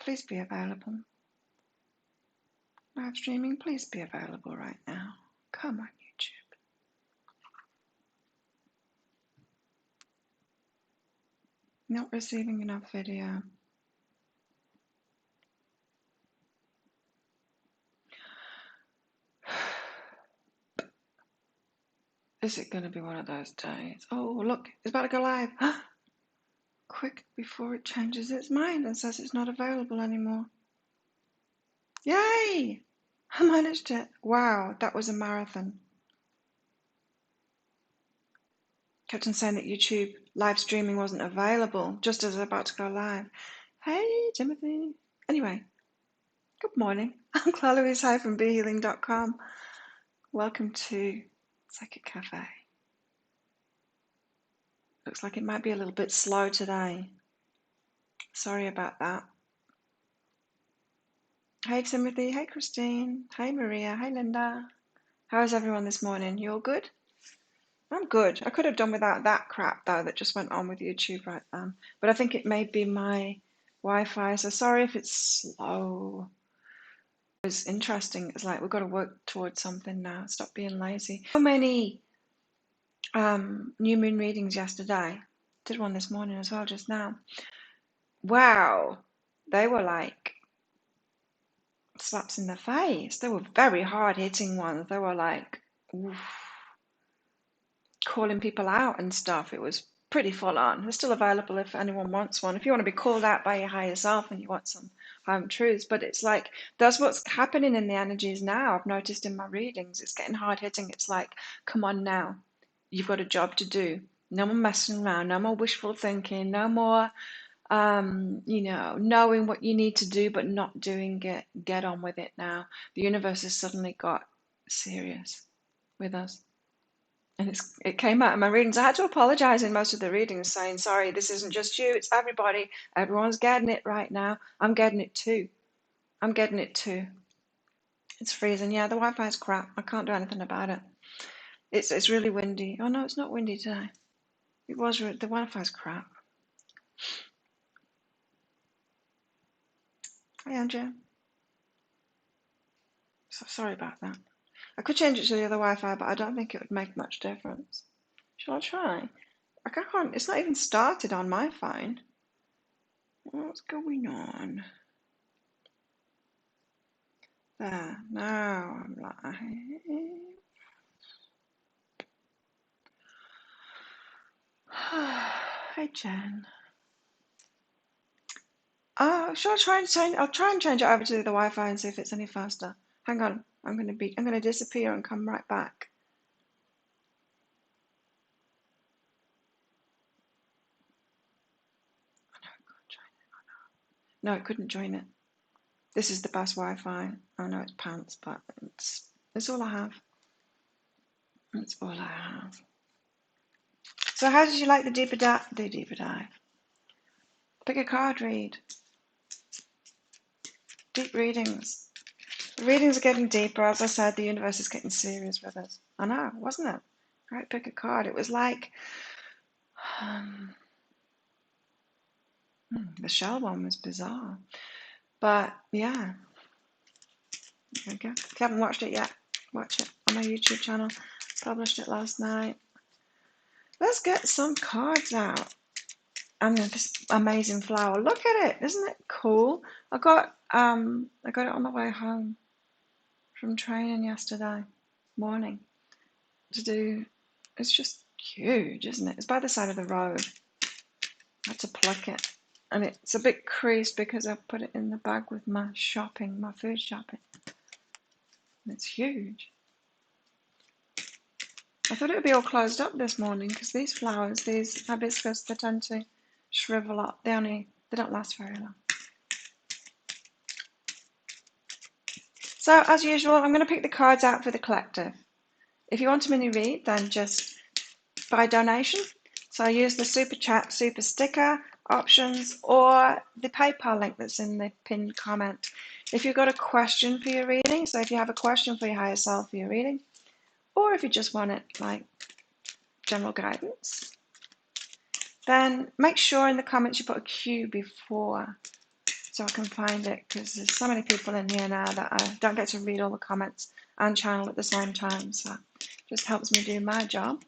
please be available. Live streaming, please be available right now. Come on, YouTube. Not receiving enough video. Is it going to be one of those days? Oh, look, it's about to go live. Quick, before it changes its mind and says it's not available anymore. Yay! I managed it. Wow, that was a marathon. Kaczan saying that YouTube live streaming wasn't available just as I was about to go live. Hey, Timothy. Anyway, good morning. I'm Claire Louise High from BeHealing.com. Welcome to Psychic Cafe. Looks like it might be a little bit slow today. Sorry about that. Hey, Timothy. Hey, Christine. Hey, Maria. Hey, Linda. How is everyone this morning? You all good? I'm good. I could have done without that crap, though, that just went on with YouTube right then. But I think it may be my Wi-Fi, so sorry if it's slow. It was interesting. It's like we've got to work towards something now. Stop being lazy. So many new moon readings yesterday. Did one this morning as well just now. Wow. They were like slaps in the face. They were very hard-hitting ones. They were like, oof, calling people out and stuff. It was pretty full on. They're still available if anyone wants one. If you want to be called out by your higher self and you want some home truths. But it's like, that's what's happening in the energies now. I've noticed in my readings, it's getting hard-hitting. It's like, come on now. You've got a job to do. No more messing around. No more wishful thinking. No more knowing what you need to do but not doing it. Get on with it now. The universe has suddenly got serious with us. And it came out in my readings. I had to apologize in most of the readings, saying, sorry, this isn't just you, it's everybody. Everyone's getting it right now. I'm getting it too. I'm getting it too. It's freezing. Yeah, the Wi-Fi is crap. I can't do anything about it. It's really windy. Oh no, it's not windy today. It was, the Wi-Fi is crap. Hi, Andrea. So sorry about that. I could change it to the other Wi-Fi, but I don't think it would make much difference. Shall I try? I can't. It's not even started on my phone. What's going on? There. Now I'm live. Hey, Jen. Shall I try and change? I'll try and change it over to the Wi-Fi and see if it's any faster. Hang on. I'm gonna disappear and come right back. No, it couldn't join it. This is the best Wi-Fi. I know it's pants, but it's all I have. It's all I have. So how did you like the deeper dive? Pick a card, read. Deep readings. The readings are getting deeper. As I said, the universe is getting serious with us. I know, wasn't it? Right, pick a card. It was like the shell one was bizarre. But yeah. There we go. If you haven't watched it yet, watch it on my YouTube channel. Published it last night. Let's get some cards out. And this amazing flower. Look at it. Isn't it cool? I got it on the way home from training yesterday morning to do. It's just huge, isn't it? It's by the side of the road. I had to pluck it. And it's a bit creased because I put it in the bag with my shopping, my food shopping. And it's huge. I thought it would be all closed up this morning because these flowers, these hibiscus, they tend to shrivel up. They don't last very long. So as usual, I'm going to pick the cards out for the collective. If you want a mini read, then just by donation. So I use the super chat, super sticker options, or the PayPal link that's in the pinned comment. If you've got a question for your reading, so if you have a question for your higher self for your reading, or if you just want it like general guidance, then make sure in the comments you put a Q before so I can find it, because there's so many people in here now that I don't get to read all the comments and channel at the same time, so it just helps me do my job.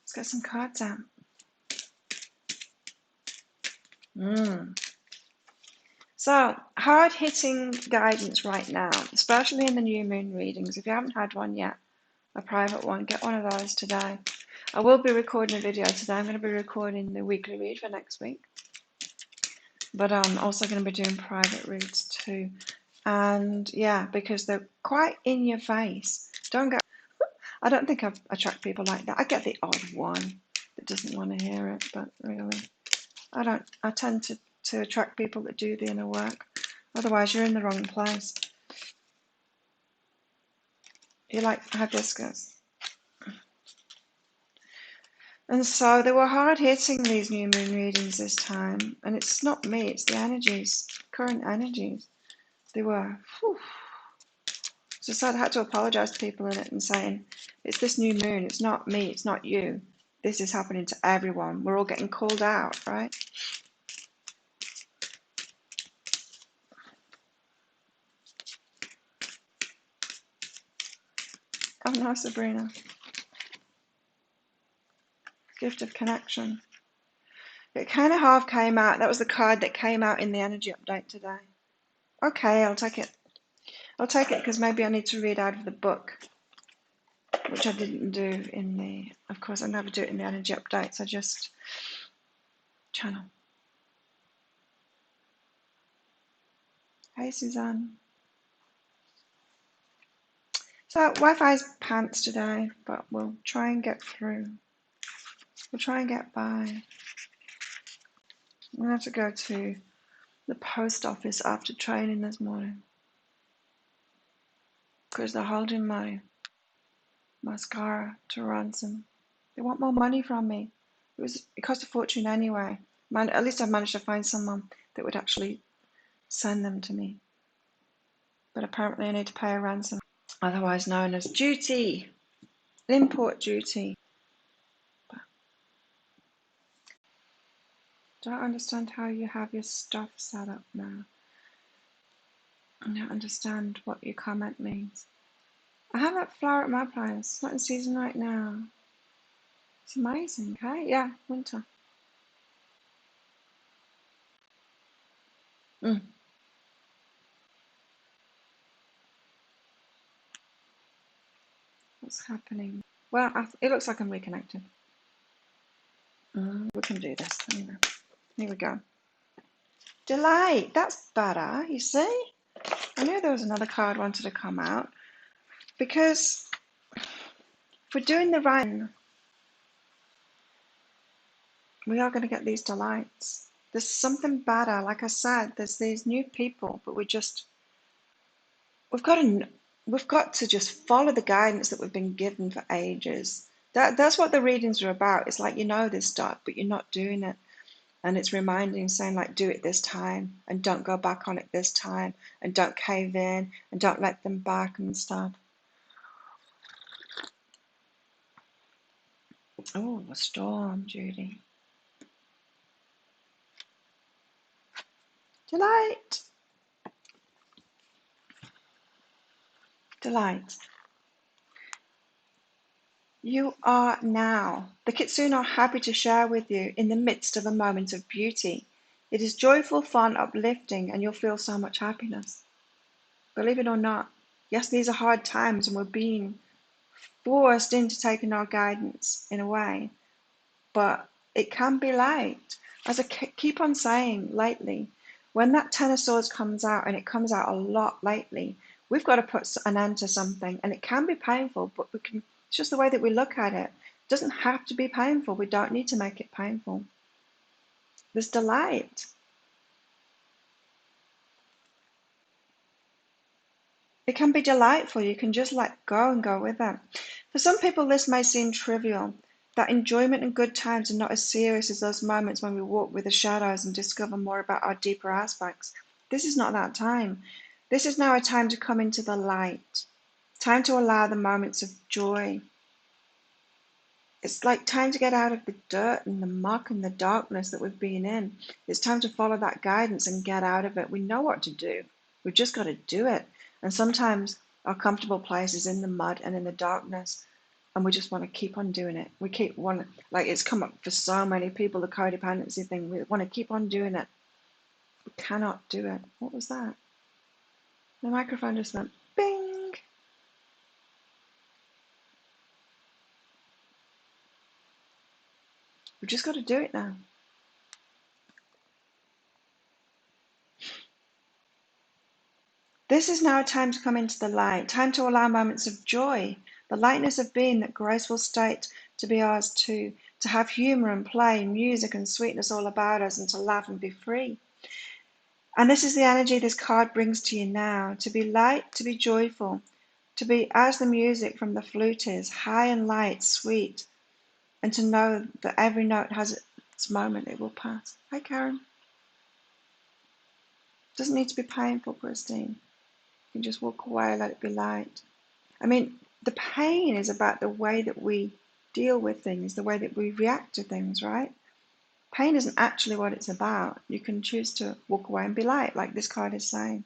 Let's get some cards out. So, hard-hitting guidance right now, especially in the new moon readings. If you haven't had one yet, a private one, get one of those today. I will be recording a video today. I'm going to be recording the weekly read for next week. But I'm also going to be doing private reads too. And yeah, because they're quite in your face. I don't think I attract people like that. I get the odd one that doesn't want to hear it, but really, I tend to attract people that do the inner work. Otherwise, you're in the wrong place. You like hibiscus. And so they were hard hitting, these new moon readings this time. And it's not me, it's the energies, current energies. They were, whew. So I had to apologize to people in it and saying, it's this new moon, it's not me, it's not you. This is happening to everyone. We're all getting called out, right? Oh no, Sabrina. Gift of connection. It kind of half came out. That was the card that came out in the energy update today. Okay, I'll take it. I'll take it because maybe I need to read out of the book, which I didn't do in the, of course I never do it in the energy updates. I just channel. Hey Suzanne. So Wi-Fi's pants today, but we'll try and get through. We'll try and get by. I'm gonna have to go to the post office after training this morning because they're holding my mascara to ransom. They want more money from me. It cost a fortune anyway. At least I managed to find someone that would actually send them to me. But apparently I need to pay a ransom, otherwise known as duty, import duty. But don't understand how you have your stuff set up now. I don't understand what your comment means. I have that flower at my place. It's not in season right now. It's amazing, okay? Yeah, winter. What's happening? Well, it looks like I'm reconnected. We can do this. Anyway. Here we go. Delight. That's better, you see? I knew there was another card wanted to come out. Because if we're doing the right, we are going to get these delights. There's something better. Like I said, there's these new people, but we've got to just follow the guidance that we've been given for ages. That's what the readings are about. It's like you know this stuff, but you're not doing it. And it's reminding, saying like, do it this time and don't go back on it this time and don't cave in and don't let them back and stuff. Oh, a storm, Judy. Delight. Delight. You are now. The kitsune are happy to share with you in the midst of a moment of beauty. It is joyful, fun, uplifting, and you'll feel so much happiness. Believe it or not, yes, these are hard times and we're being forced into taking our guidance in a way, but it can be light. As I keep on saying lately, when that Ten of Swords comes out, and it comes out a lot lately, we've got to put an end to something, and it can be painful, but we can. It's just the way that we look at it. It doesn't have to be painful. We don't need to make it painful. There's delight. It can be delightful. You can just let go and go with it. For some people, this may seem trivial. That enjoyment and good times are not as serious as those moments when we walk with the shadows and discover more about our deeper aspects. This is not that time. This is now a time to come into the light. Time to allow the moments of joy. It's like time to get out of the dirt and the muck and the darkness that we've been in. It's time to follow that guidance and get out of it. We know what to do. We've just got to do it. And sometimes our comfortable place is in the mud and in the darkness, and we just want to keep on doing it. We keep wanting, like it's come up for so many people, the codependency thing. We want to keep on doing it. We cannot do it. What was that? The microphone just went bing. We've just got to do it now. This is now a time to come into the light, time to allow moments of joy, the lightness of being, that graceful state to be ours too, to have humour and play, music and sweetness all about us, and to laugh and be free. And this is the energy this card brings to you now, to be light, to be joyful, to be as the music from the flute is, high and light, sweet, and to know that every note has its moment, it will pass. Hi, Karen. Doesn't need to be painful, Christine. You can just walk away, let it be light. I mean, the pain is about the way that we deal with things, the way that we react to things, right? Pain isn't actually what it's about. You can choose to walk away and be light, like this card is saying.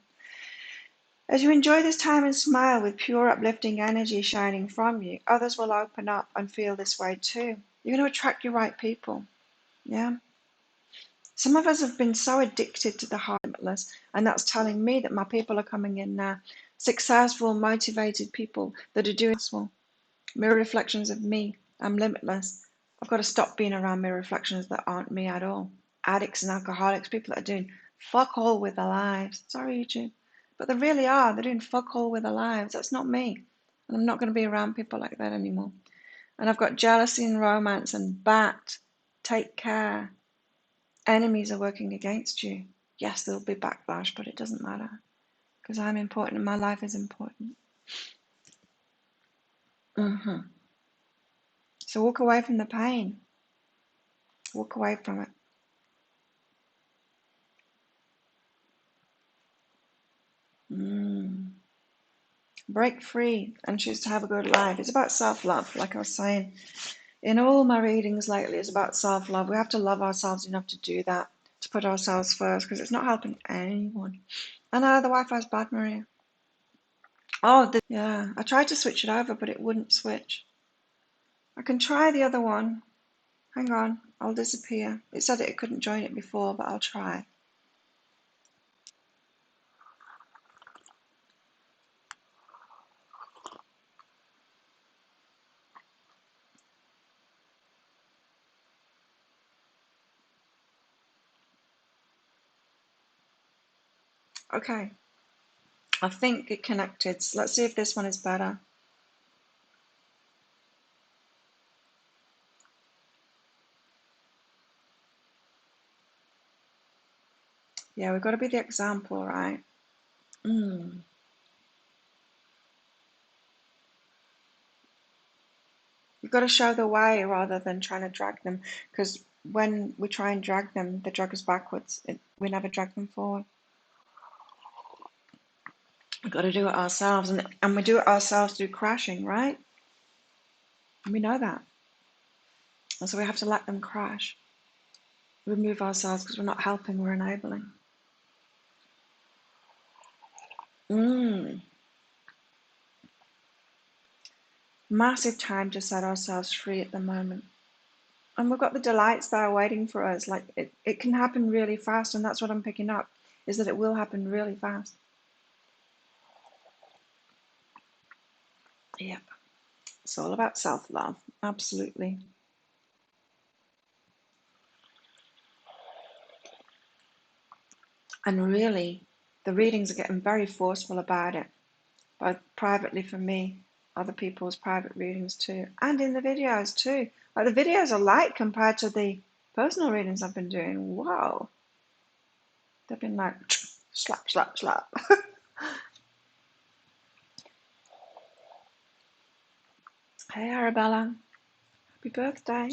As you enjoy this time and smile with pure uplifting energy shining from you, others will open up and feel this way too. You're going to attract your right people. Yeah. Some of us have been so addicted to the heart limitless, and that's telling me that my people are coming in now. Successful, motivated people that are doing well. Mirror reflections of me. I'm limitless. I've got to stop being around mirror reflections that aren't me at all. Addicts and alcoholics, people that are doing fuck all with their lives. Sorry, YouTube. But they really are. They're doing fuck all with their lives. That's not me. And I'm not going to be around people like that anymore. And I've got jealousy and romance and bat. Take care. Enemies are working against you. Yes, there'll be backlash, but it doesn't matter because I'm important and my life is important. So walk away from the pain. Walk away from it. Break free and choose to have a good life. It's about self-love, like I was saying. In all my readings lately, it's about self-love. We have to love ourselves enough to do that, to put ourselves first, because it's not helping anyone. And the Wi-Fi's bad, Maria. Oh, yeah. I tried to switch it over, but it wouldn't switch. I can try the other one. Hang on, I'll disappear. It said it couldn't join it before, but I'll try. Okay, I think it connected. So let's see if this one is better. Yeah, we've got to be the example, right? You've got to show the way rather than trying to drag them, because when we try and drag them, they drag us backwards. We never drag them forward. We've got to do it ourselves, and we do it ourselves through crashing, right? And we know that. And so we have to let them crash. Remove ourselves because we're not helping, we're enabling. Massive time to set ourselves free at the moment. And we've got the delights there waiting for us. Like it can happen really fast, and that's what I'm picking up, is that it will happen really fast. Yep. It's all about self-love. Absolutely. And really, the readings are getting very forceful about it, both privately for me, other people's private readings too, and in the videos too. Like the videos are light compared to the personal readings I've been doing. Wow. They've been like slap, slap, slap. Hey Arabella, happy birthday.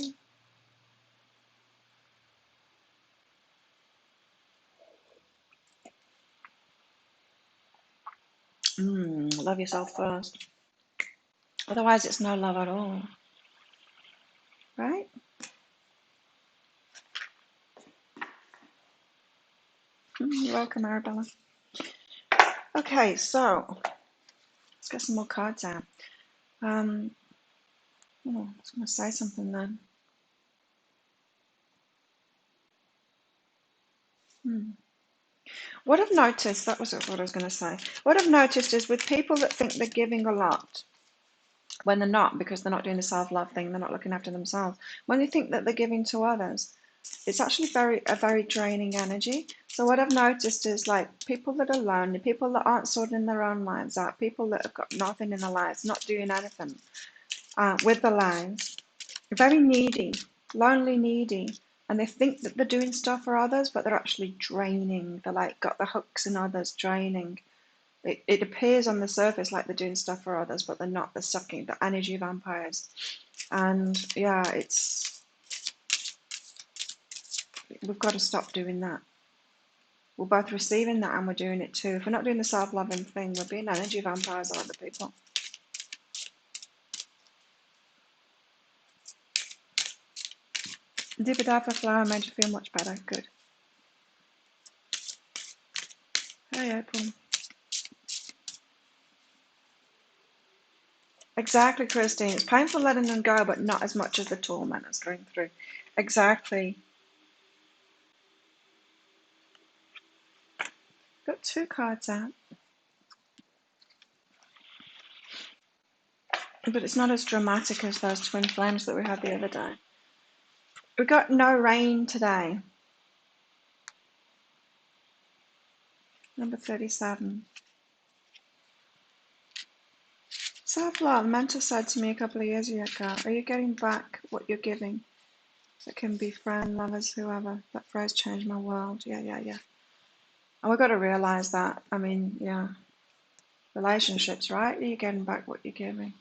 Love yourself first. Otherwise, it's no love at all. welcome, Arabella. Okay, so let's get some more cards out. I was going to say something then. What I've noticed, that was what I was going to say. What I've noticed is with people that think they're giving a lot, when they're not, because they're not doing the self-love thing, they're not looking after themselves. When they think that they're giving to others, it's actually a very draining energy. So what I've noticed is like people that are lonely, people that aren't sorting their own lives out, people that have got nothing in their lives, not doing anything with their lives, very needy, lonely, needy, and they think that they're doing stuff for others, but they're actually draining. They're like got the hooks in others, draining. It appears on the surface like they're doing stuff for others, but they're not. They're sucking the energy vampires. And yeah, we've got to stop doing that. We're both receiving that and we're doing it too. If we're not doing the self-loving thing, we're being energy vampires on other people. Deeper dive flower made you feel much better. Good. Hey, April. Exactly, Christine. It's painful letting them go, but not as much as the torment is going through. Exactly. Got two cards out. But it's not as dramatic as those twin flames that we had the other day. We got no rain today. Number 37. Self-love. Mentor said to me a couple of years ago, are you getting back what you're giving? It can be friend, lovers, whoever. That phrase changed my world. Yeah. And we've got to realise that. I mean, yeah. Relationships, right? Are you getting back what you're giving?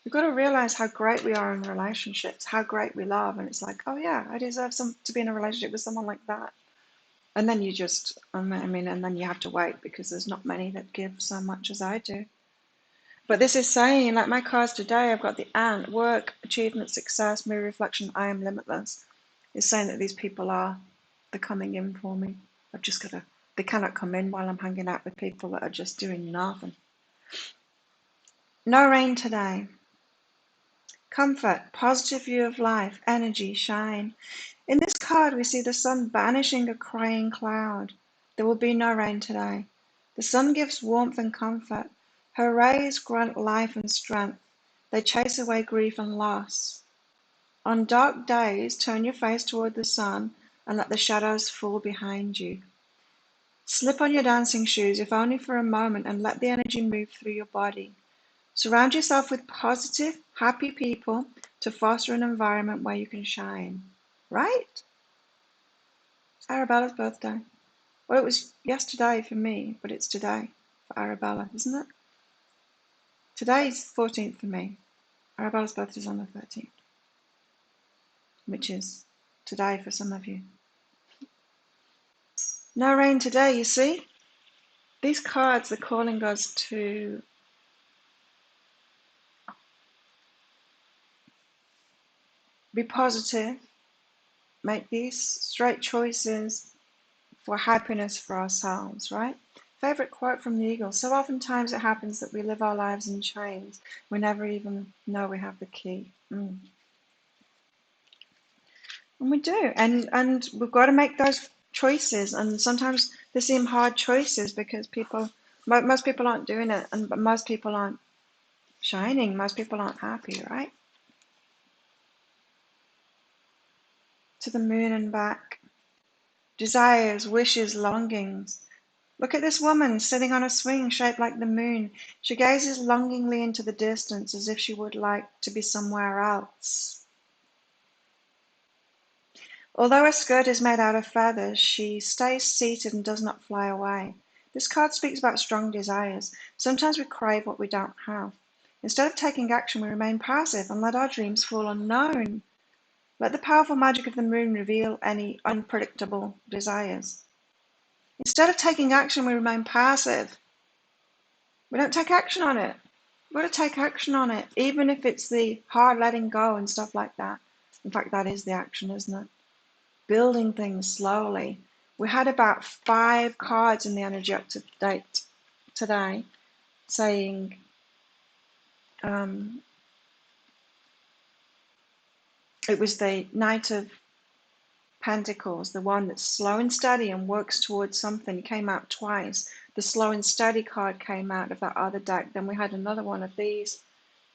We've got to realise how great we are in relationships, how great we love. And it's like, oh yeah, I deserve to be in a relationship with someone like that. And then you just, and then you have to wait because there's not many that give so much as I do. But this is saying, like my cards today, I've got the ant, work, achievement, success, mirror reflection, I am limitless. It's saying that these people they're coming in for me. I've just got to, they cannot come in while I'm hanging out with people that are just doing nothing. No rain today. Comfort, positive view of life, energy, shine. In this card, we see the sun banishing a crying cloud. There will be no rain today. The sun gives warmth and comfort. Her rays grant life and strength. They chase away grief and loss. On dark days, turn your face toward the sun and let the shadows fall behind you. Slip on your dancing shoes, if only for a moment, and let the energy move through your body. Surround yourself with positive, happy people to foster an environment where you can shine. Right? It's Arabella's birthday. Well, it was yesterday for me, but it's today for Arabella, isn't it? Today's 14th for me. Arabella's birthday is on the 13th, which is today for some of you. No rain today, you see? These cards are calling us to be positive, make these straight choices for happiness for ourselves, right? Favorite quote from the Eagle. So oftentimes it happens that we live our lives in chains. We never even know we have the key. And we do. And we've got to make those choices. And sometimes they seem hard choices because most people aren't doing it. But most people aren't shining. Most people aren't happy, right? To the moon and back. Desires, wishes, longings. Look at this woman sitting on a swing shaped like the moon. She gazes longingly into the distance as if she would like to be somewhere else. Although her skirt is made out of feathers, she stays seated and does not fly away. This card speaks about strong desires. Sometimes we crave what we don't have. Instead of taking action, we remain passive and let our dreams fall unknown. Let the powerful magic of the moon reveal any unpredictable desires. Instead of taking action, we remain passive. We don't take action on it. We've got to take action on it, even if it's the hard letting go and stuff like that. In fact, that is the action, isn't it? Building things slowly We had about 5 cards in the energy up to date today saying it was the Knight of Pentacles, the one that's slow and steady and works towards something. It came out twice. The slow and steady card came out of that other deck. Then we had another one of these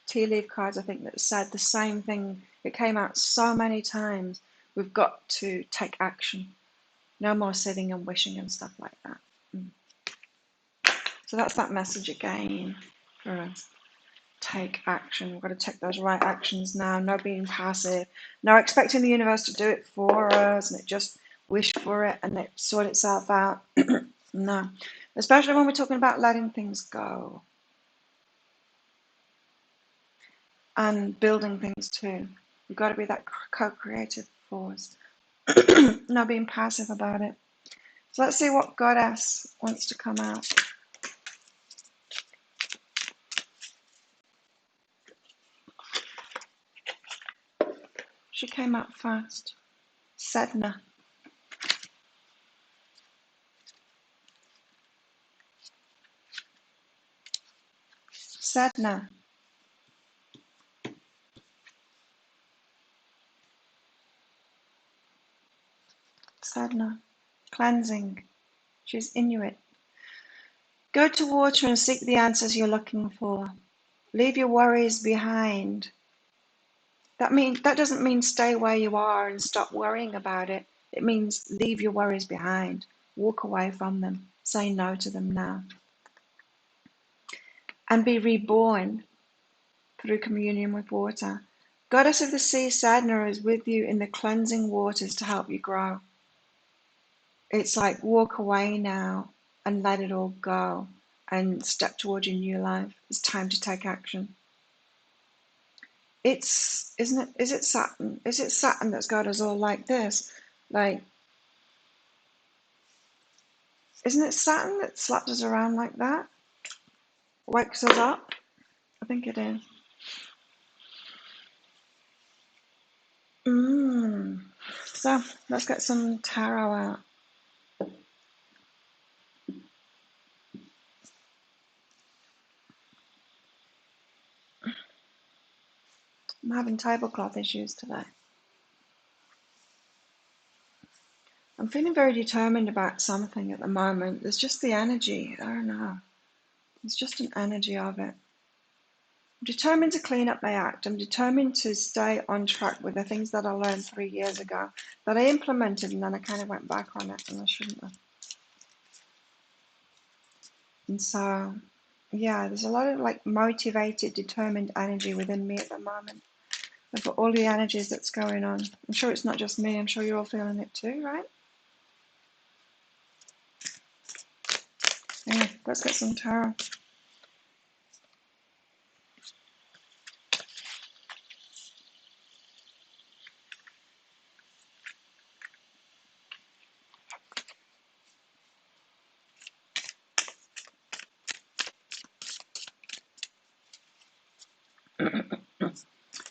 tea leaf cards, I think, that said the same thing. It came out so many times. We've got to take action. No more sitting and wishing and stuff like that. So that's that message again for us. Take action. We've got to take those right actions now. No being passive. No expecting the universe to do it for us and it just wish for it and it sort itself out. No. Especially when we're talking about letting things go. And building things too. We've got to be that co-creative force. Not being passive about it. So let's see what Goddess wants to come out. She came out first. Sedna. Sedna. Sedna. Cleansing. She's Inuit. Go to water and seek the answers you're looking for. Leave your worries behind. That doesn't mean stay where you are and stop worrying about it. It means leave your worries behind. Walk away from them. Say no to them now. And be reborn through communion with water. Goddess of the sea, Sadhana, is with you in the cleansing waters to help you grow. It's like walk away now and let it all go and step towards your new life. It's time to take action. Is it Saturn? Is it Saturn that's got us all like this? Like, isn't it Saturn that slaps us around like that? Wakes us up? I think it is. So let's get some tarot out. I'm having tablecloth issues today. I'm feeling very determined about something at the moment. There's just the energy. I don't know. There's just an energy of it. I'm determined to clean up my act. I'm determined to stay on track with the things that I learned 3 years ago that I implemented and then I kind of went back on it and I shouldn't have. And so, yeah, there's a lot of like motivated, determined energy within me at the moment. I've got all the energies that's going on. I'm sure it's not just me. I'm sure you're all feeling it too, right? Yeah, let's get some tarot.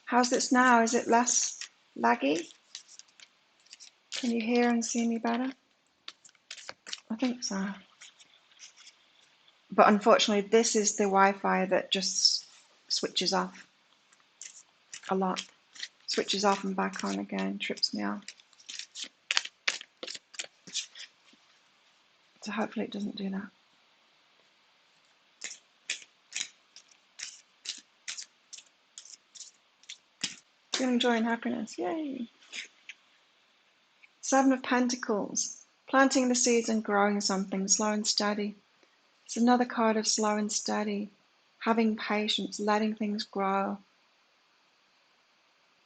How's this now? Is it less laggy? Can you hear and see me better? I think so. But unfortunately, this is the Wi-Fi that just switches off a lot. Switches off and back on again, trips me off. So hopefully it doesn't do that. Feeling joy and happiness, yay! 7 of Pentacles, planting the seeds and growing something, slow and steady. It's another card of slow and steady, having patience, letting things grow,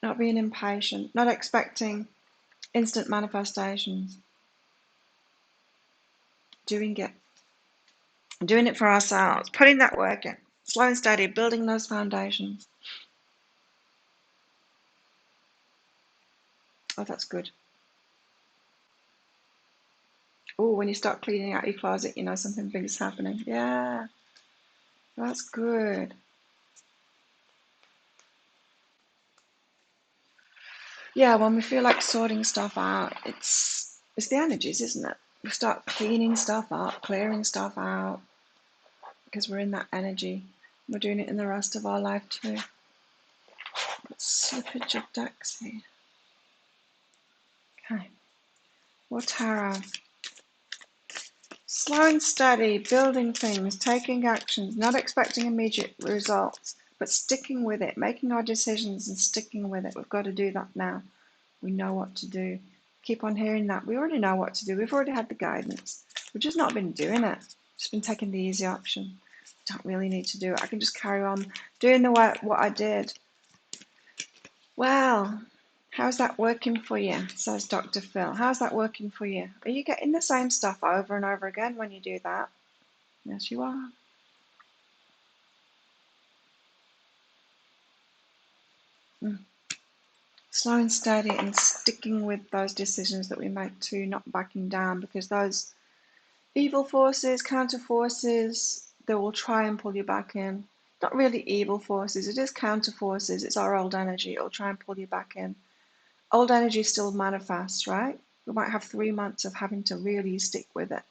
not being impatient, not expecting instant manifestations. Doing it for ourselves, putting that work in, slow and steady, building those foundations. Oh, that's good. Oh, when you start cleaning out your closet, you know something big is happening. Yeah, that's good. Yeah, when we feel like sorting stuff out, it's the energies, isn't it? we start cleaning stuff up, clearing stuff out, because we're in that energy. We're doing it in the rest of our life too. Slippage of decks here. Okay. More tarot. Slow and steady, building things, taking actions, not expecting immediate results, but sticking with it, making our decisions and sticking with it. We've got to do that now. We know what to do. Keep on hearing that. We already know what to do. We've already had the guidance. We've just not been doing it. Just been taking the easy option. Don't really need to do it. I can just carry on doing the what I did. Well, how's that working for you? Says Dr. Phil. How's that working for you? Are you getting the same stuff over and over again when you do that? Yes, you are. Slow and steady and sticking with those decisions that we make too, not backing down, because those evil forces, counter forces, they will try and pull you back in. Not really evil forces, it is counter forces. It's our old energy. It'll try and pull you back in. Old energy still manifests, right? We might have 3 months of having to really stick with it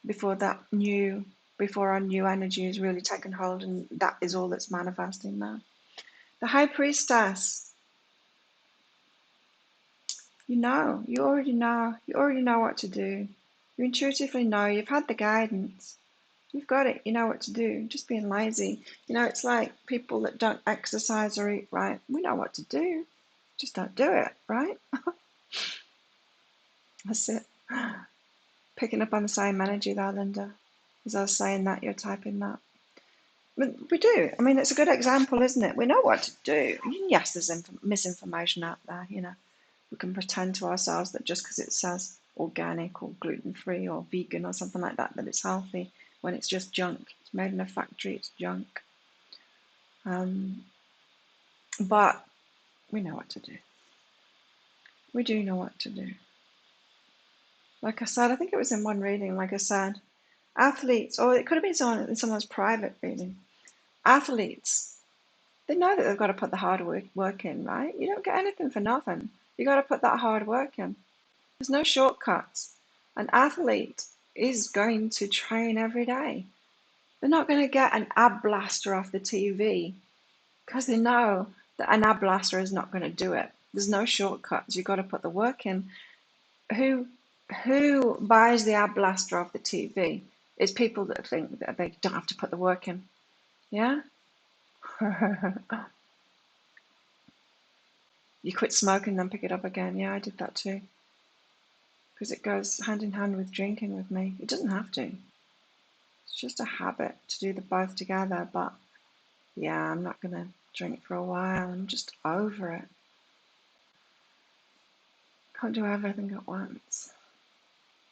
before our new energy is really taken hold, and that is all that's manifesting now. The High Priestess. You already know what to do. You intuitively know, you've had the guidance. You've got it, you know what to do. Just being lazy. It's like people that don't exercise or eat right. We know what to do. Just don't do it, right? That's it. Picking up on the same energy there, Linda. As I was saying that, you're typing that. We do. I mean, it's a good example, isn't it? We know what to do. Yes, there's misinformation out there, We can pretend to ourselves that just because it says organic or gluten-free or vegan or something like that, that it's healthy, when it's just junk. It's made in a factory, it's junk. But we know what to do. We do know what to do. Like I said, I think it was in one reading, like I said, athletes, or it could have been in someone's private reading, athletes, they know that they've got to put the hard work in, right? You don't get anything for nothing. You got to put that hard work in. There's no shortcuts. An athlete is going to train every day. They're not going to get an ab blaster off the TV because they know that an ab blaster is not going to do it. There's no shortcuts. You've got to put the work in. Who buys the ab blaster off the TV? It's people that think that they don't have to put the work in. Yeah? You quit smoking, then pick it up again. Yeah, I did that too. Because it goes hand in hand with drinking with me. It doesn't have to. It's just a habit to do the both together. But yeah, I'm not going to drink for a while. I'm just over it. Can't do everything at once.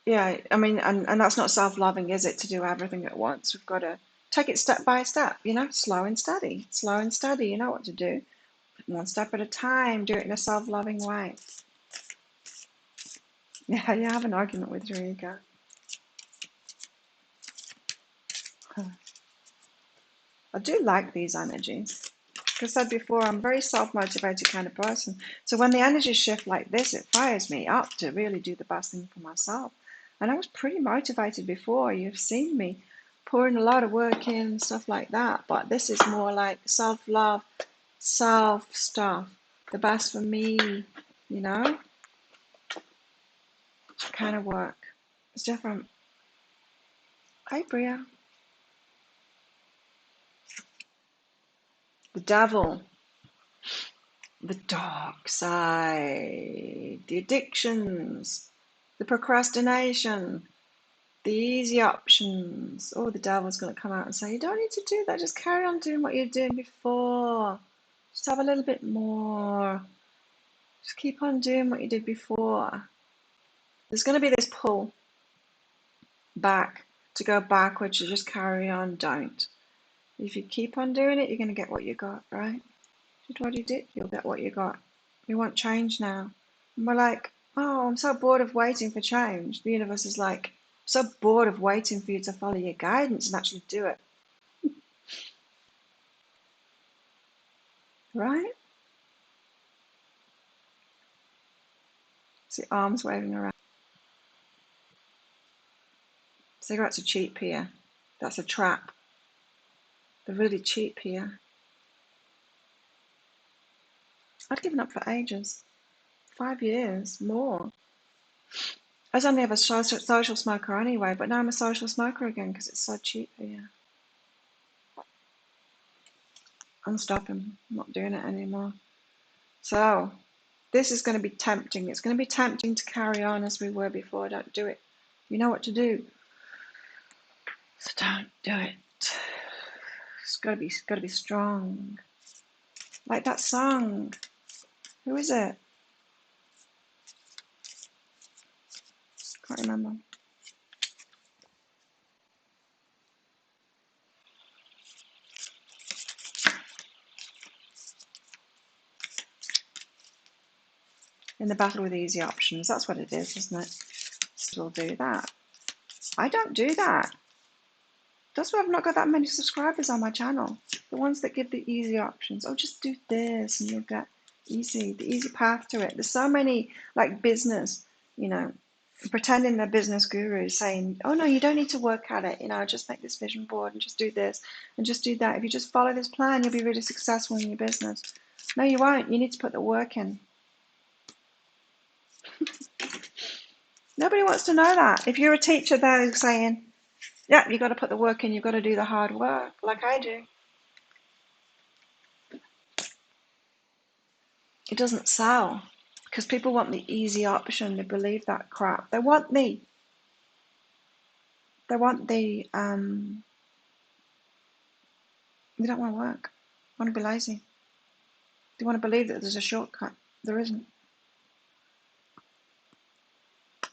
Yeah, I mean, and that's not self-loving, is it, to do everything at once? We've got to take it step by step, slow and steady. Slow and steady, you know what to do. One step at a time, do it in a self-loving way. Yeah, you have an argument with your ego. I do like these energies. Like I said before, I'm a very self-motivated kind of person. So when the energies shift like this, it fires me up to really do the best thing for myself. And I was pretty motivated before. You've seen me pouring a lot of work in, stuff like that. But this is more like self-love, self-stuff, the best for me, kind of work. It's different. Hi, Bria. The devil, the dark side, the addictions, the procrastination, the easy options. Oh, the devil's going to come out and say, you don't need to do that. Just carry on doing what you're doing before. Just have a little bit more. Just keep on doing what you did before. There's going to be this pull back to go backwards, to just carry on. Don't. If you keep on doing it, you're going to get what you got, right? Just what you did, you'll get what you got. We want change now. And we're like, oh, I'm so bored of waiting for change. The universe is like, I'm so bored of waiting for you to follow your guidance and actually do it. Right? See arms waving around. Cigarettes are cheap here. That's a trap. They're really cheap here. I'd given up for ages. 5 years, more. I was only ever a social smoker anyway, but now I'm a social smoker again because it's so cheap here. I'm stopping. I'm not doing it anymore. So this is going to be tempting. It's going to be tempting to carry on as we were before. Don't do it. You know what to do. So don't do it. It's got to be strong. Like that song. Who is it? Can't remember. In the battle with easy options. That's what it is, isn't it? Still do that. I don't do that. That's why I've not got that many subscribers on my channel. The ones that give the easy options. Oh, just do this and you'll get the easy path to it. There's so many like business, pretending they're business gurus saying, oh no, you don't need to work at it. Just make this vision board and just do this and just do that. If you just follow this plan, you'll be really successful in your business. No, you won't. You need to put the work in. Nobody wants to know that. If you're a teacher there saying, yeah, you've got to put the work in, you've got to do the hard work, like I do. It doesn't sell because people want the easy option. They believe that crap. They want the, they don't want to work. They want to be lazy. They want to believe that there's a shortcut. There isn't.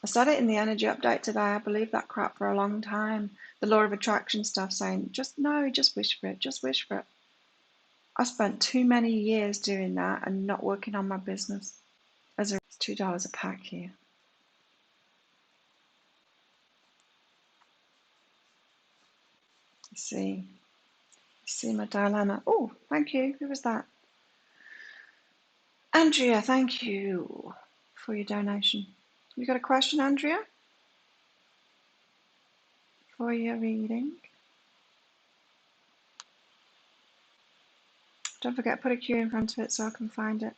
I said it in the energy update today. I believed that crap for a long time. The law of attraction stuff saying, just wish for it, just wish for it. I spent too many years doing that and not working on my business. As a $2 a pack here. You see my dilemma. Oh, thank you. Who was that? Andrea, thank you for your donation. You got a question, Andrea? For your reading? Don't forget, put a Q in front of it so I can find it.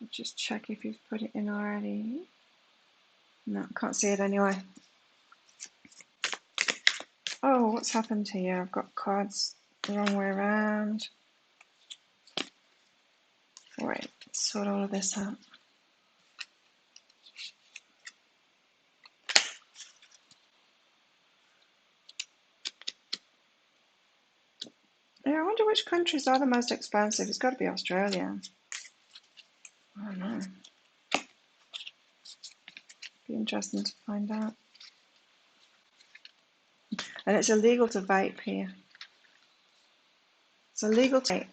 I'll just check if you've put it in already. No, can't see it anyway. Oh, what's happened here? I've got cards the wrong way around. All right, let's sort all of this out. Yeah, I wonder which countries are the most expensive. It's got to be Australia. I don't know. Be interesting to find out. And it's illegal to vape here. It's illegal to vape.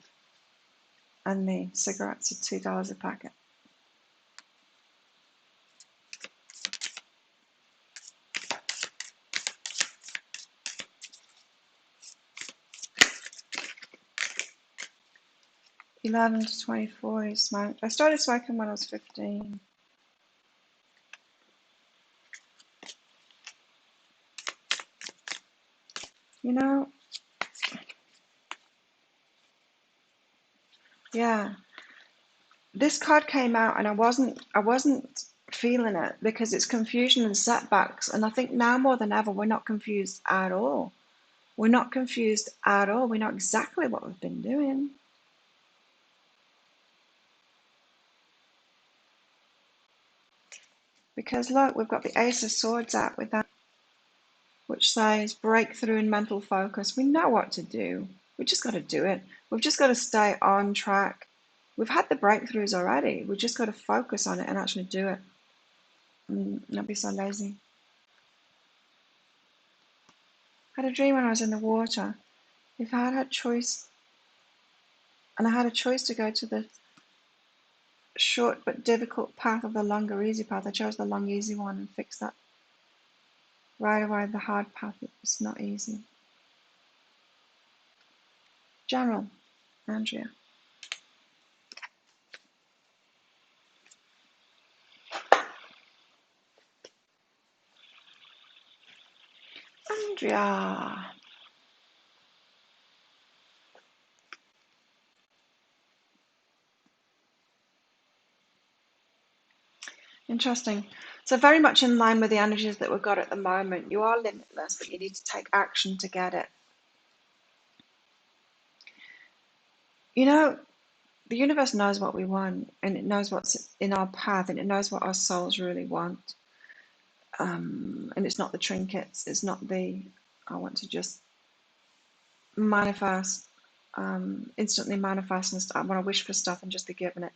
And the cigarettes are $2 a packet. $11 to $24 you smoked. I started smoking when I was 15. Yeah. This card came out and I wasn't feeling it because it's confusion and setbacks. And I think now more than ever, we're not confused at all. We're not confused at all. We know exactly what we've been doing. Because look, we've got the Ace of Swords out with that, which says breakthrough in mental focus. We know what to do. We just got to do it. We've just got to stay on track. We've had the breakthroughs already. We've just got to focus on it and actually do it. And not be so lazy. I had a dream when I was in the water. If I had choice, and I had a choice to go to the short but difficult path or the longer easy path, I chose the long easy one and fixed that. Right away, the hard path, it was not easy. General, Andrea. Andrea. Interesting. So very much in line with the energies that we've got at the moment. You are limitless, but you need to take action to get it. You know, the universe knows what we want, and it knows what's in our path, and it knows what our souls really want. And it's not the trinkets. It's not the, I want to just manifest, instantly manifest, and I want to wish for stuff and just be given it.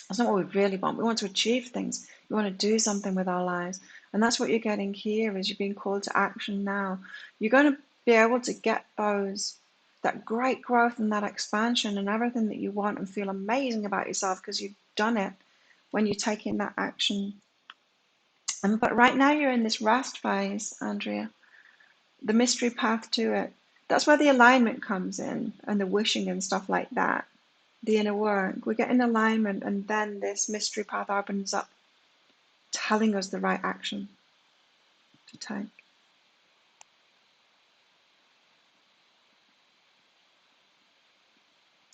That's not what we really want. We want to achieve things. We want to do something with our lives. And that's what you're getting here is you're being called to action now. You're going to be able to get that great growth and that expansion and everything that you want and feel amazing about yourself because you've done it when you're taking that action. But right now you're in this rest phase, Andrea, the mystery path to it. That's where the alignment comes in and the wishing and stuff like that. The inner work. We get in alignment and then this mystery path opens up, telling us the right action to take.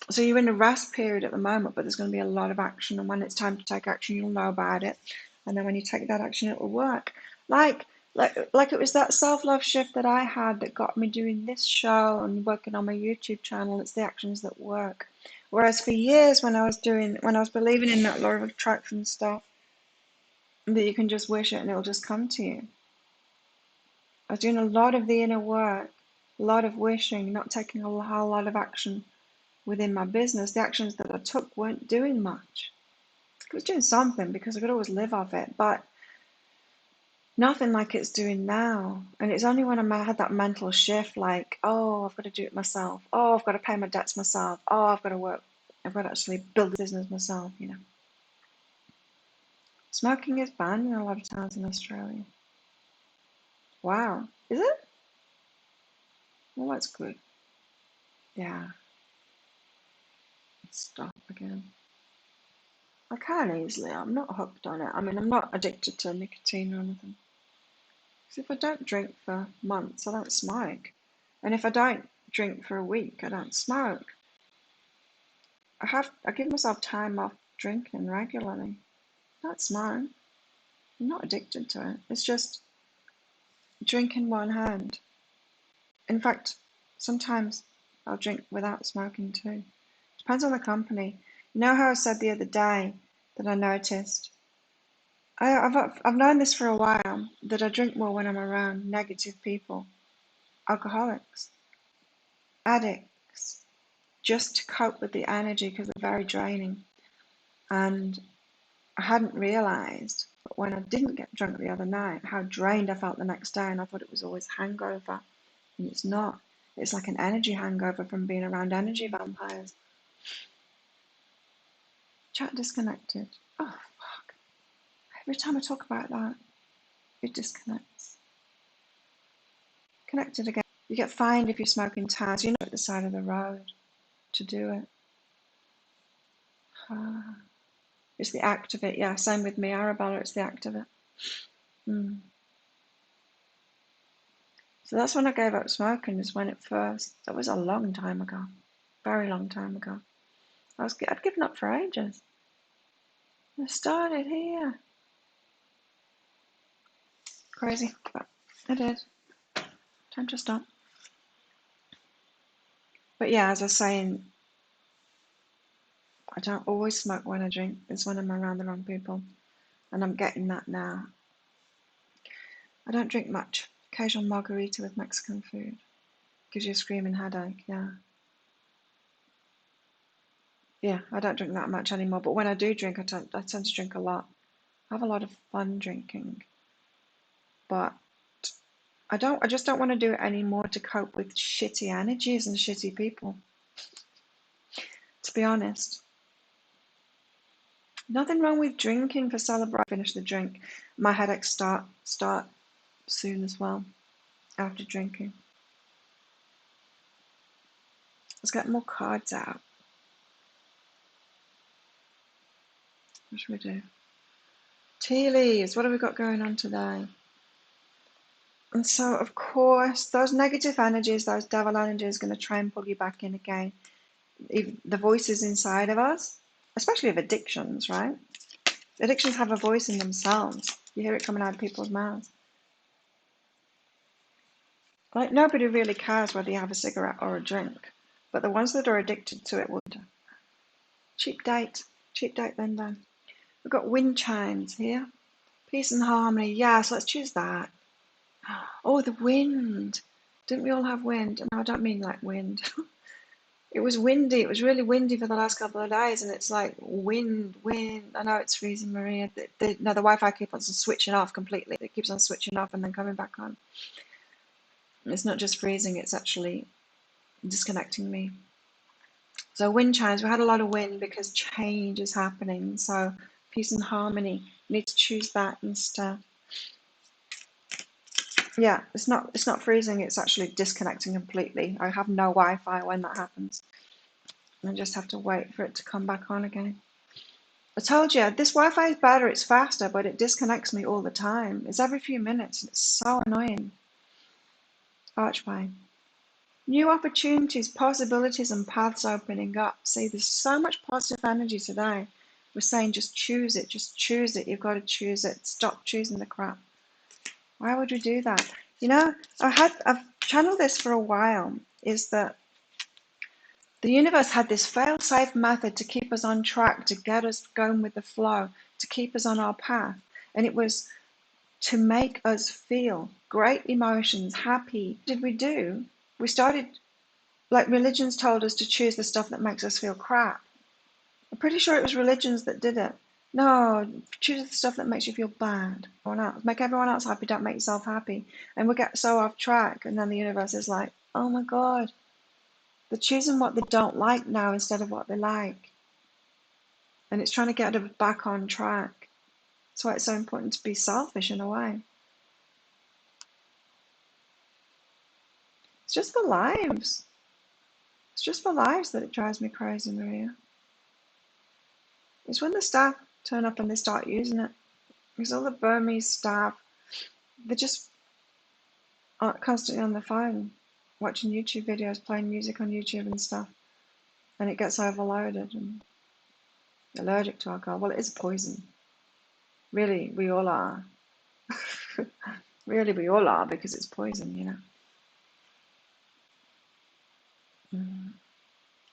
So you're in a rest period at the moment, but there's going to be a lot of action. And when it's time to take action, you'll know about it. And then when you take that action, it will work. Like it was that self-love shift that I had that got me doing this show and working on my YouTube channel. It's the actions that work. Whereas for years when I was believing in that law of attraction stuff, that you can just wish it and it'll just come to you. I was doing a lot of the inner work, a lot of wishing, not taking a whole lot of action within my business. The actions that I took weren't doing much. It was doing something because I could always live off it, but nothing like it's doing now. And it's only when I had that mental shift, like, oh, I've got to do it myself. Oh, I've got to pay my debts myself. Oh, I've got to work. I've got to actually build a business myself, you know. Smoking is banned in a lot of towns in Australia. Wow. Is it? Well, that's good. Yeah. Stop again. I can easily. I'm not hooked on it. I mean, I'm not addicted to nicotine or anything. Because if I don't drink for months, I don't smoke. And if I don't drink for a week, I don't smoke. I give myself time off drinking regularly. That's mine. I'm not addicted to it. It's just drink in one hand. In fact, sometimes I'll drink without smoking too. Depends on the company. You know how I said the other day that I noticed? I've known this for a while, that I drink more when I'm around negative people, alcoholics, addicts, just to cope with the energy because they're very draining. And I hadn't realised, but when I didn't get drunk the other night, how drained I felt the next day, and I thought it was always hangover, and it's not. It's like an energy hangover from being around energy vampires. Chat disconnected. Oh, fuck. Every time I talk about that, it disconnects. Connected again. You get fined if you smoke in towns. You're not at the side of the road to do it. It's the act of it. Yeah, same with me, Arabella. It's the act of it. So that's when I gave up smoking. Is when it first. That was a long time ago, very long time ago. I'd given up for ages. I started here. Crazy, but I did. Time to stop. But yeah, as I was saying, I don't always smoke when I drink. It's when I'm around the wrong people. And I'm getting that now. I don't drink much. Occasional margarita with Mexican food. Gives you a screaming headache, yeah. Yeah, I don't drink that much anymore. But when I do drink, I tend to drink a lot. I have a lot of fun drinking. But I just don't want to do it anymore to cope with shitty energies and shitty people. To be honest. Nothing wrong with drinking for celebration. Finish the drink. My headaches start soon as well after drinking. Let's get more cards out. What should we do? Tea leaves. What have we got going on today? And so, of course, those negative energies, those devil energies, are going to try and pull you back in again. If the voices inside of us, especially of addictions, right? Addictions have a voice in themselves. You hear it coming out of people's mouths. Like, nobody really cares whether you have a cigarette or a drink, but the ones that are addicted to it would. Cheap date, Linda. We've got wind chimes here. Peace and harmony. Yes, let's choose that. Oh, the wind. Didn't we all have wind? No, I don't mean like wind. It was windy. It was really windy for the last couple of days, and it's like wind, wind. I know it's freezing, Maria. The Wi-Fi keeps on switching off completely. It keeps on switching off and then coming back on. It's not just freezing, it's actually disconnecting me. So wind chimes, we had a lot of wind because change is happening. So peace and harmony, you need to choose that instead. Yeah, it's not freezing, it's actually disconnecting completely. I have no Wi-Fi when that happens. I just have to wait for it to come back on again. I told you, this Wi-Fi is better, it's faster, but it disconnects me all the time. It's every few minutes, and it's so annoying. Archway. New opportunities, possibilities, and paths opening up. See, there's so much positive energy today. We're saying just choose it, just choose it. You've got to choose it. Stop choosing the crap. Why would we do that? You know, I've channeled this for a while, is that the universe had this fail-safe method to keep us on track, to get us going with the flow, to keep us on our path. And it was to make us feel great emotions, happy. What did we do? We started, like religions told us to choose the stuff that makes us feel crap. I'm pretty sure it was religions that did it. No, choose the stuff that makes you feel bad. Make everyone else happy, don't make yourself happy. And we get so off track, and then the universe is like, oh my God, they're choosing what they don't like now instead of what they like. And it's trying to get us back on track. That's why it's so important to be selfish in a way. It's just for lives. It's just for lives that it drives me crazy, Maria. It's when the staff turn up and they start using it. Because all the Burmese staff, they just aren't constantly on the phone, watching YouTube videos, playing music on YouTube and stuff. And it gets overloaded and allergic to alcohol. Well, it is poison. Really, we all are. Really, we all are because it's poison, you know.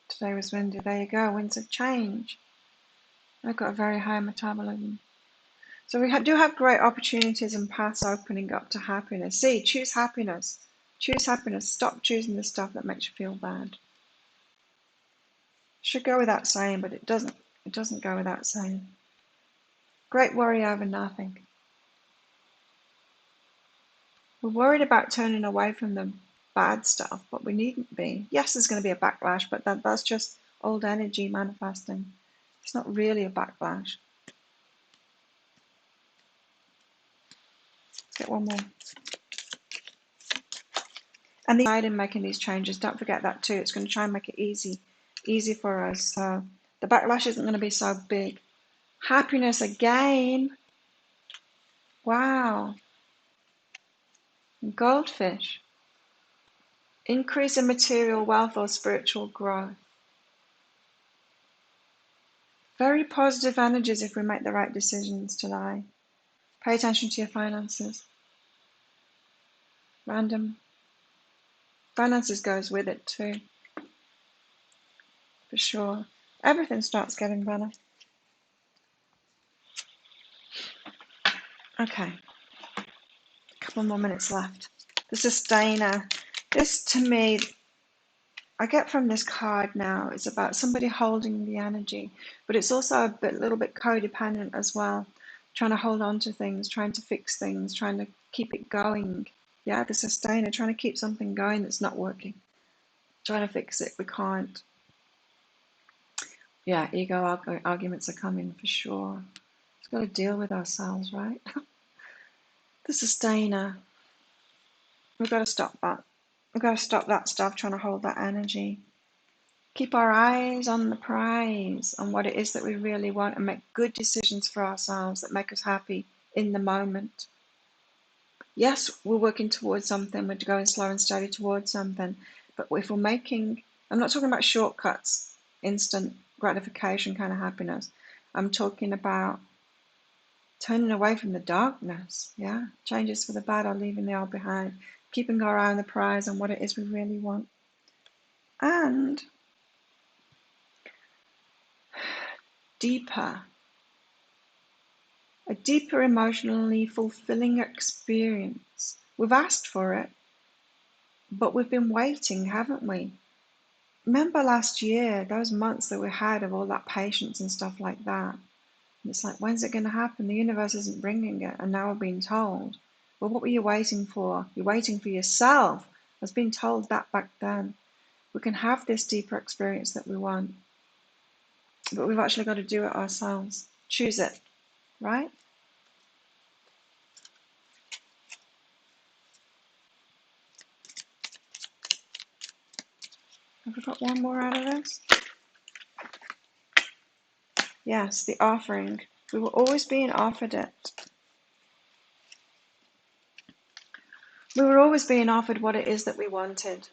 Today was windy. There you go. Winds of change. I've got a very high metabolism. So we do have great opportunities and paths opening up to happiness. See, choose happiness. Choose happiness. Stop choosing the stuff that makes you feel bad. Should go without saying, but it doesn't. It doesn't go without saying. Great worry over nothing. We're worried about turning away from the bad stuff, but we needn't be. Yes, there's going to be a backlash, but that's just old energy manifesting. It's not really a backlash. Let's get one more. And in making these changes, don't forget that too. It's going to try and make it easy for us. So the backlash isn't going to be so big. Happiness again. Wow. Goldfish. Increase in material wealth or spiritual growth. Very positive energies if we make the right decisions today. Pay attention to your finances. Random. Finances goes with it too. For sure. Everything starts getting better. Okay. A couple more minutes left. The sustainer. This to me, I get from this card now, it's about somebody holding the energy, but it's also a little bit codependent as well, trying to hold on to things, trying to fix things, trying to keep it going. Yeah, the sustainer, trying to keep something going that's not working, trying to fix it, we can't. Yeah, ego arguments are coming for sure. We've got to deal with ourselves, right? The sustainer, we've got to stop that. We've got to stop that stuff, trying to hold that energy. Keep our eyes on the prize, on what it is that we really want, and make good decisions for ourselves that make us happy in the moment. Yes, we're working towards something, we're going slow and steady towards something, but if we're making, I'm not talking about shortcuts, instant gratification kind of happiness. I'm talking about turning away from the darkness, yeah? Changes for the bad or leaving the old behind, keeping our eye on the prize and what it is we really want. And a deeper emotionally fulfilling experience. We've asked for it, but we've been waiting, haven't we? Remember last year, those months that we had of all that patience and stuff like that? And it's like, when's it going to happen? The universe isn't bringing it, and now we're being told. Well, what were you waiting for? You're waiting for yourself. I was being told that back then. We can have this deeper experience that we want, but we've actually got to do it ourselves. Choose it, right? Have we got one more out of this? Yes, the offering. We were always being offered it. We were always being offered what it is that we wanted.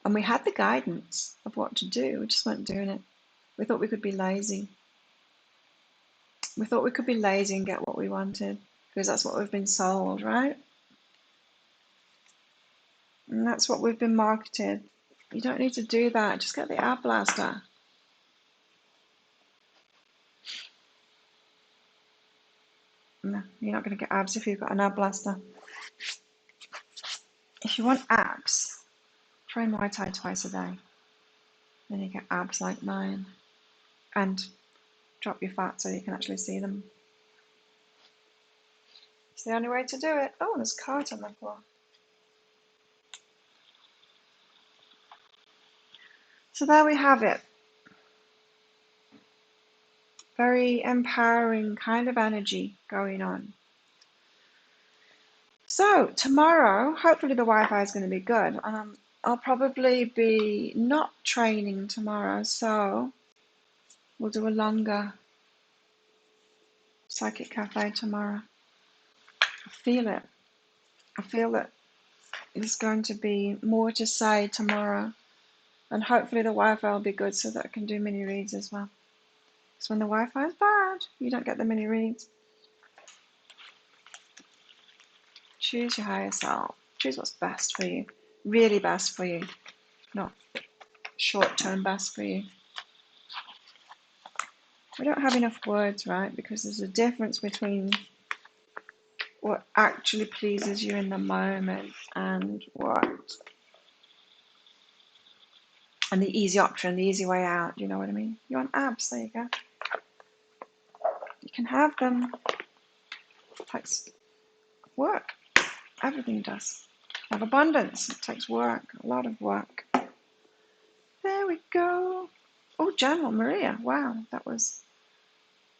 And we had the guidance of what to do. We just weren't doing it. We thought we could be lazy. We thought we could be lazy and get what we wanted because that's what we've been sold, right? And that's what we've been marketed. You don't need to do that. Just get the ab blaster. No, you're not going to get abs if you've got an ab blaster. If you want abs, train Muay Thai twice a day. Then you get abs like mine. And drop your fat so you can actually see them. It's the only way to do it. Oh, there's cards on the floor. So there we have it. Very empowering kind of energy going on. So tomorrow, hopefully the Wi-Fi is going to be good. I'll probably be not training tomorrow, so we'll do a longer Psychic Cafe tomorrow. I feel it. I feel that there's going to be more to say tomorrow. And hopefully the Wi-Fi will be good so that I can do mini reads as well. Because when the Wi-Fi is bad, you don't get the mini reads. Choose your higher self. Choose what's best for you. Really best for you. Not short-term best for you. We don't have enough words, right? Because there's a difference between what actually pleases you in the moment and the easy option, the easy way out. You know what I mean? You want abs? There you go. You can have them. It takes work. Everything does. Have abundance. It takes work. A lot of work. There we go. Oh, General Maria. Wow, that was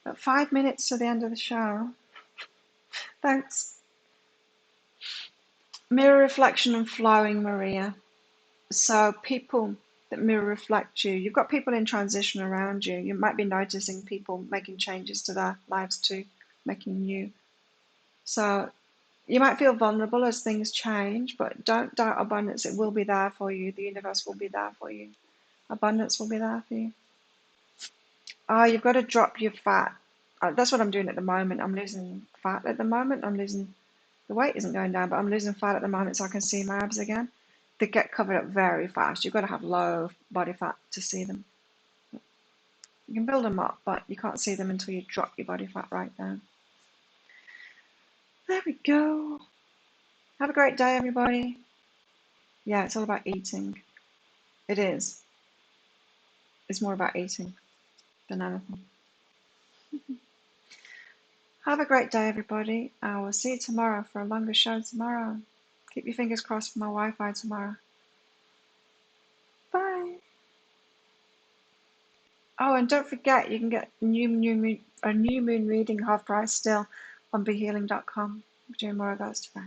about 5 minutes to the end of the show. Thanks. Mirror reflection and flowing, Maria. So people that mirror reflect you, you've got people in transition around you. You might be noticing people making changes to their lives too, making new. So you might feel vulnerable as things change, but don't doubt abundance. It will be there for you. The universe will be there for you. Abundance will be there for you. Oh, you've got to drop your fat. That's what I'm doing at the moment. I'm losing fat at the moment. The weight isn't going down, but I'm losing fat at the moment so I can see my abs again. They get covered up very fast. You've got to have low body fat to see them. You can build them up, but you can't see them until you drop your body fat right down. There we go. Have a great day, everybody. Yeah, it's all about eating. It is. It's more about eating than anything. Have a great day, everybody. I will see you tomorrow for a longer show tomorrow. Keep your fingers crossed for my Wi-Fi tomorrow. Bye. Oh, and don't forget, you can get a new moon reading half price still on BeHealing.com. I'm doing more of those today.